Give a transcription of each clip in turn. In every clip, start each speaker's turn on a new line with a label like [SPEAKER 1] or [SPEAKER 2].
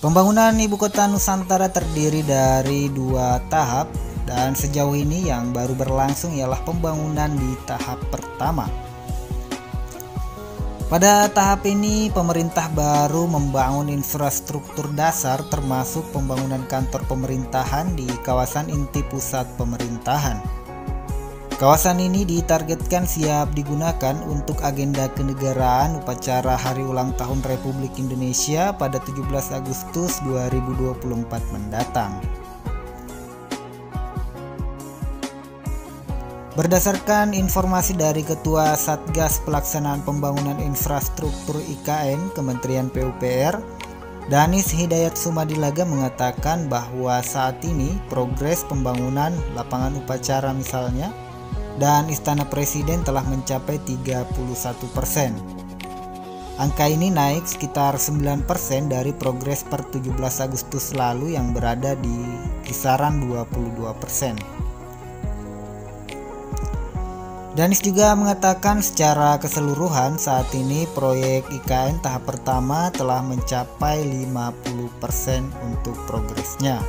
[SPEAKER 1] Pembangunan Ibu Kota Nusantara terdiri dari 2 tahap dan sejauh ini yang baru berlangsung ialah pembangunan di tahap pertama. Pada tahap ini pemerintah baru membangun infrastruktur dasar termasuk pembangunan kantor pemerintahan di kawasan inti pusat pemerintahan. Kawasan ini ditargetkan siap digunakan untuk agenda kenegaraan upacara Hari Ulang Tahun Republik Indonesia pada 17 Agustus 2024 mendatang. Berdasarkan informasi dari Ketua Satgas Pelaksanaan Pembangunan Infrastruktur IKN Kementerian PUPR, Danis Hidayat Sumadilaga mengatakan bahwa saat ini progres pembangunan lapangan upacara misalnya dan Istana Presiden telah mencapai 31%. Angka ini naik sekitar 9% dari progres per 17 Agustus lalu yang berada di kisaran 22%. Danis juga mengatakan secara keseluruhan saat ini proyek IKN tahap pertama telah mencapai 50% untuk progresnya.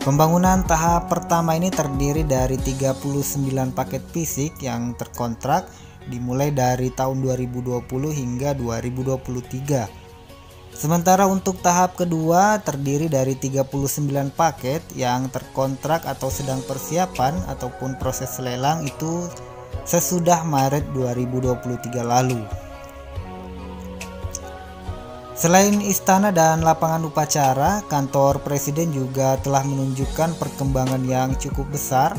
[SPEAKER 1] Pembangunan tahap pertama ini terdiri dari 39 paket fisik yang terkontrak dimulai dari tahun 2020 hingga 2023. Sementara untuk tahap kedua terdiri dari 39 paket yang terkontrak atau sedang persiapan ataupun proses lelang itu sesudah Maret 2023 lalu. Selain istana dan lapangan upacara, kantor presiden juga telah menunjukkan perkembangan yang cukup besar.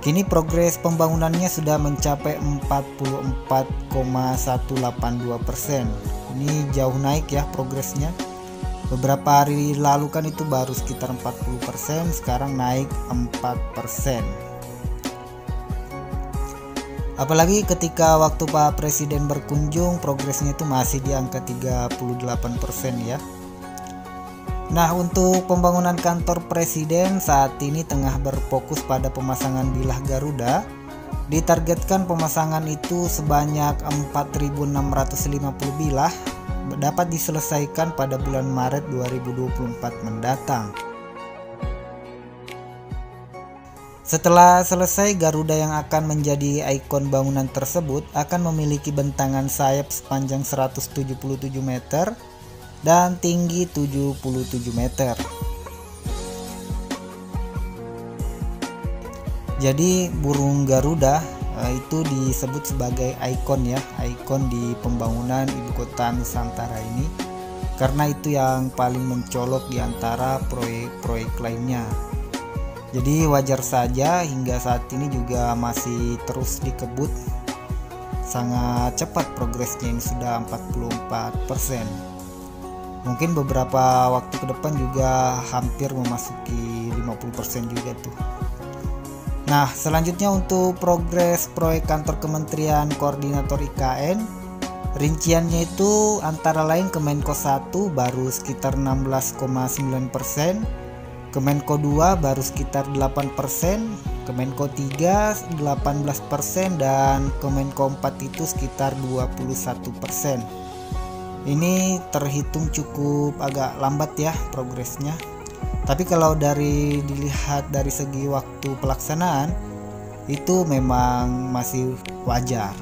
[SPEAKER 1] Kini progres pembangunannya sudah mencapai 44,182%. Ini jauh naik ya progresnya. Beberapa hari lalu kan itu baru sekitar 40%, sekarang naik 4%. Apalagi ketika waktu Pak Presiden berkunjung, progresnya itu masih di angka 38% ya. Nah, untuk pembangunan kantor Presiden saat ini tengah berfokus pada pemasangan bilah Garuda. Ditargetkan pemasangan itu sebanyak 4.650 bilah dapat diselesaikan pada bulan Maret 2024 mendatang. Setelah selesai, Garuda yang akan menjadi ikon bangunan tersebut akan memiliki bentangan sayap sepanjang 177 meter dan tinggi 77 meter. Jadi burung Garuda itu disebut sebagai ikon ya, ikon di pembangunan Ibu Kota Nusantara ini karena itu yang paling mencolok di antara proyek-proyek lainnya. Jadi wajar saja hingga saat ini juga masih terus dikebut. Sangat cepat progresnya, ini sudah 44%. Mungkin beberapa waktu ke depan juga hampir memasuki 50% juga tuh. Nah, selanjutnya untuk progres proyek kantor Kementerian Koordinator IKN, rinciannya itu antara lain Kemenko 1 baru sekitar 16,9%, Kemenko 2 baru sekitar 8%, Kemenko 3 18% dan Kemenko 4 itu sekitar 21%. Ini terhitung cukup agak lambat ya progresnya. Tapi kalau dilihat dari segi waktu pelaksanaan itu memang masih wajar.